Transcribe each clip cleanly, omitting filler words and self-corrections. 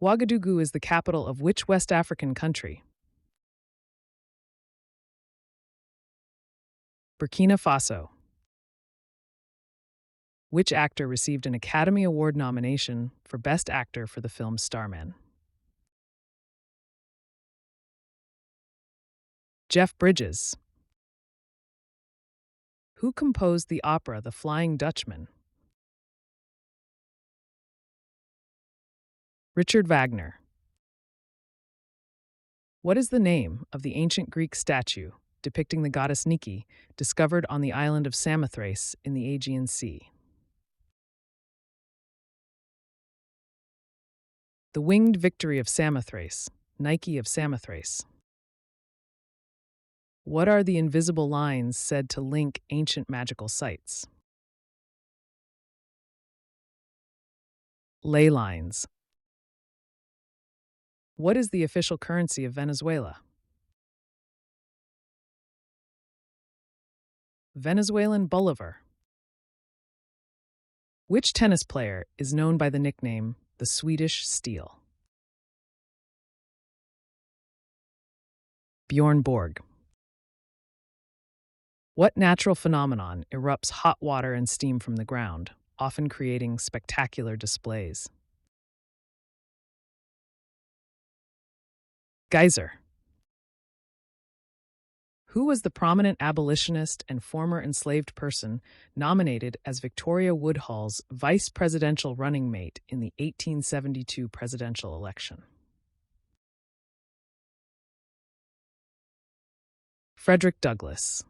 Ouagadougou is the capital of which West African country? Burkina Faso. Which actor received an Academy Award nomination for Best Actor for the film Starman? Jeff Bridges. Who composed the opera The Flying Dutchman? Richard Wagner. What is the name of the ancient Greek statue depicting the goddess Nike discovered on the island of Samothrace in the Aegean Sea? The Winged Victory of Samothrace, Nike of Samothrace. What are the invisible lines said to link ancient magical sites? Ley lines. What is the official currency of Venezuela? Venezuelan bolivar. Which tennis player is known by the nickname the Swedish Steel? Bjorn Borg. What natural phenomenon erupts hot water and steam from the ground, often creating spectacular displays? Geyser. Who was the prominent abolitionist and former enslaved person nominated as Victoria Woodhull's vice presidential running mate in the 1872 presidential election? Frederick Douglass.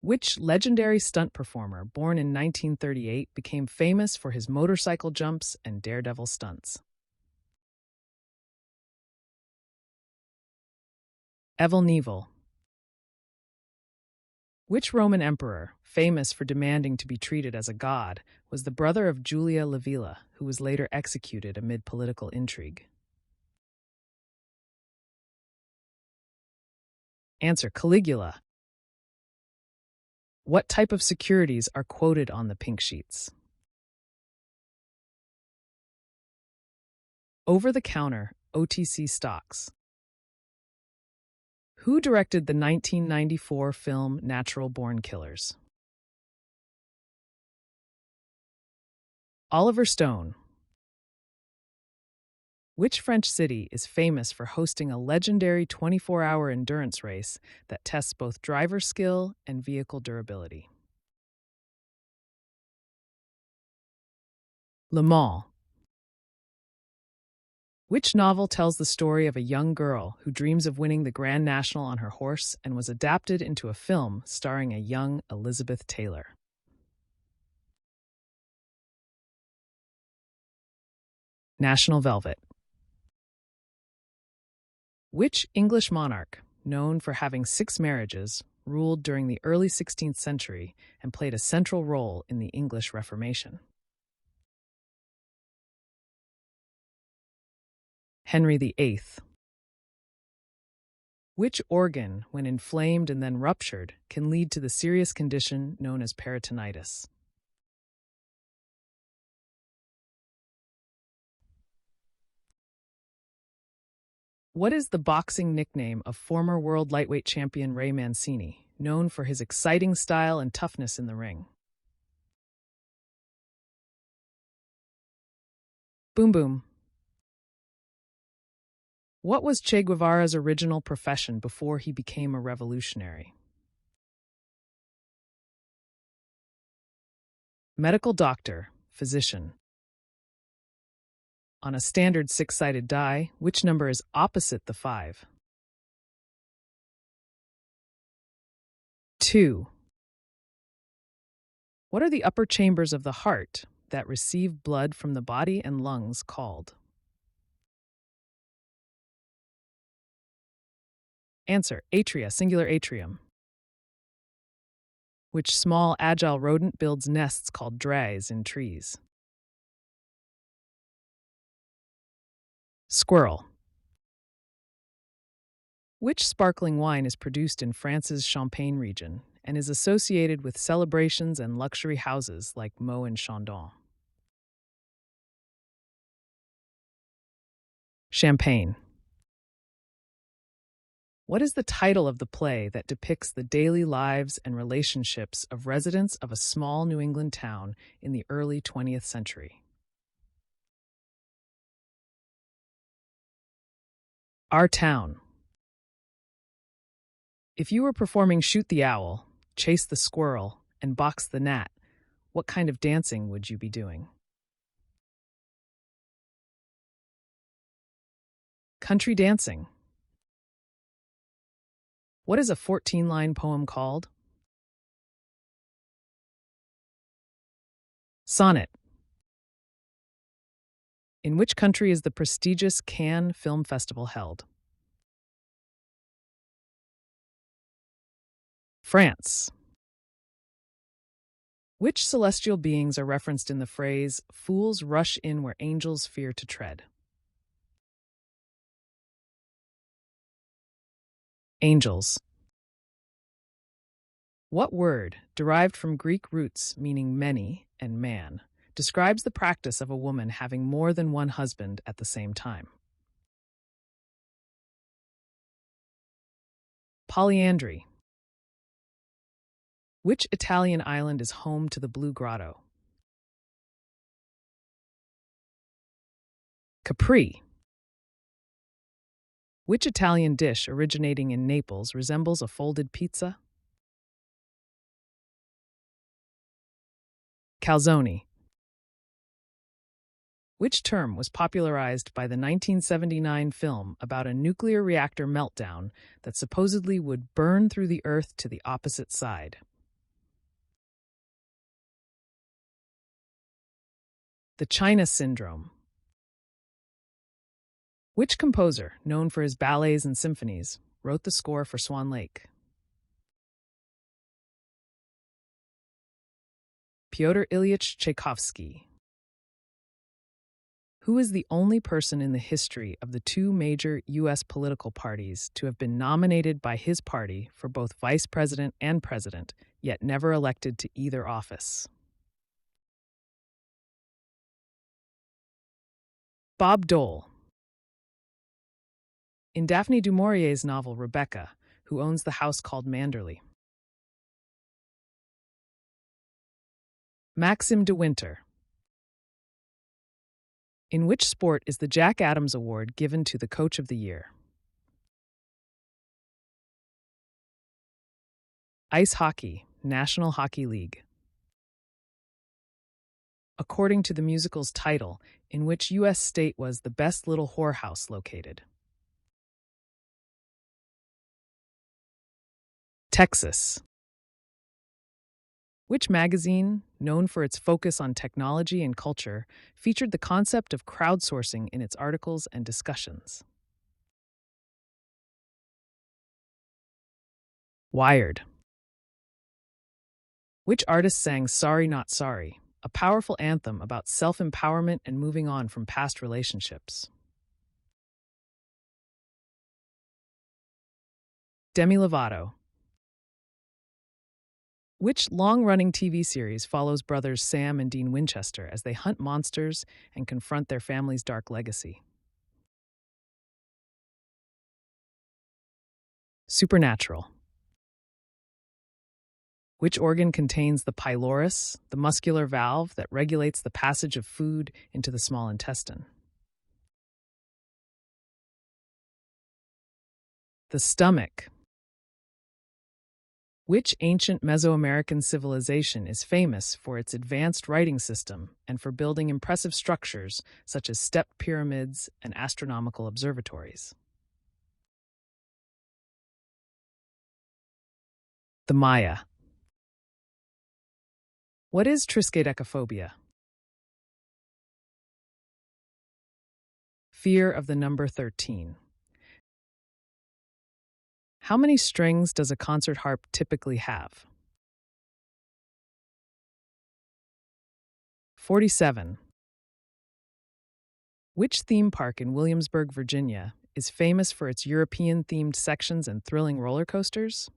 Which legendary stunt performer born in 1938 became famous for his motorcycle jumps and daredevil stunts? Evel Knievel. Which Roman emperor, famous for demanding to be treated as a god, was the brother of Julia Livilla, who was later executed amid political intrigue? Answer: Caligula. What type of securities are quoted on the pink sheets? Over-the-counter OTC stocks. Who directed the 1994 film Natural Born Killers? Oliver Stone. Which French city is famous for hosting a legendary 24-hour endurance race that tests both driver skill and vehicle durability? Le Mans. Which novel tells the story of a young girl who dreams of winning the Grand National on her horse and was adapted into a film starring a young Elizabeth Taylor? National Velvet. Which English monarch, known for having 6 marriages, ruled during the early 16th century and played a central role in the English Reformation? Henry VIII. Which organ, when inflamed and then ruptured, can lead to the serious condition known as peritonitis? What is the boxing nickname of former world lightweight champion Ray Mancini, known for his exciting style and toughness in the ring? Boom Boom. What was Che Guevara's original profession before he became a revolutionary? Medical doctor, physician. On a standard 6-sided die, which number is opposite the 5? 2. What are the upper chambers of the heart that receive blood from the body and lungs called? Answer: atria, singular atrium. Which small, agile rodent builds nests called drays in trees? Squirrel. Which sparkling wine is produced in France's Champagne region and is associated with celebrations and luxury houses like Moët and Chandon? Champagne. What is the title of the play that depicts the daily lives and relationships of residents of a small New England town in the early 20th century? Our Town. If you were performing Shoot the Owl, Chase the Squirrel, and Box the Gnat, what kind of dancing would you be doing? Country dancing. What is a 14-line poem called? Sonnet. In which country is the prestigious Cannes Film Festival held? France. Which celestial beings are referenced in the phrase, "Fools rush in where angels fear to tread"? Angels. What word, derived from Greek roots meaning many and man, describes the practice of a woman having more than one husband at the same time? Polyandry. Which Italian island is home to the Blue Grotto? Capri. Which Italian dish originating in Naples resembles a folded pizza? Calzone. Which term was popularized by the 1979 film about a nuclear reactor meltdown that supposedly would burn through the Earth to the opposite side? The China Syndrome. Which composer, known for his ballets and symphonies, wrote the score for Swan Lake? Pyotr Ilyich Tchaikovsky. Who is the only person in the history of the two major U.S. political parties to have been nominated by his party for both vice president and president, yet never elected to either office? Bob Dole. In Daphne du Maurier's novel Rebecca, who owns the house called Manderley? Maxim de Winter. In which sport is the Jack Adams Award given to the Coach of the Year? Ice hockey, National Hockey League. According to the musical's title, in which U.S. state was The Best Little Whorehouse located? Texas. Which magazine, known for its focus on technology and culture, featured the concept of crowdsourcing in its articles and discussions? Wired. Which artist sang Sorry Not Sorry, a powerful anthem about self-empowerment and moving on from past relationships? Demi Lovato. Which long-running TV series follows brothers Sam and Dean Winchester as they hunt monsters and confront their family's dark legacy? Supernatural. Which organ contains the pylorus, the muscular valve that regulates the passage of food into the small intestine? The stomach. Which ancient Mesoamerican civilization is famous for its advanced writing system and for building impressive structures such as stepped pyramids and astronomical observatories? The Maya. What is triskaidekaphobia? Fear of the number 13. How many strings does a concert harp typically have? 47. Which theme park in Williamsburg, Virginia, is famous for its European-themed sections and thrilling roller coasters?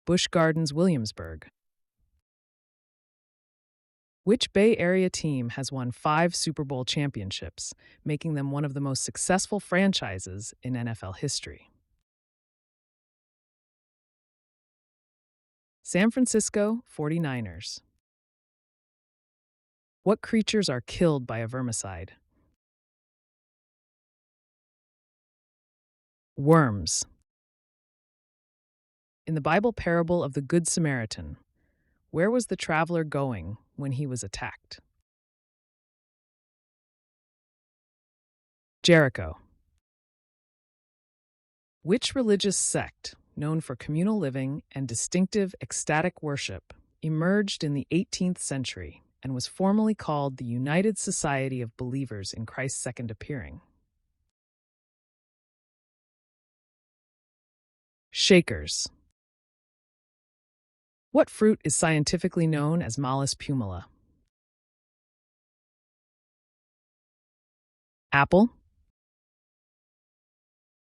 Busch Gardens, Williamsburg. Which Bay Area team has won 5 Super Bowl championships, making them one of the most successful franchises in NFL history? San Francisco 49ers. What creatures are killed by a vermicide? Worms. In the Bible parable of the Good Samaritan, where was the traveler going when he was attacked? Jericho. Which religious sect, known for communal living and distinctive ecstatic worship, emerged in the 18th century and was formally called the United Society of Believers in Christ's Second Appearing? Shakers. What fruit is scientifically known as Malus pumila? Apple,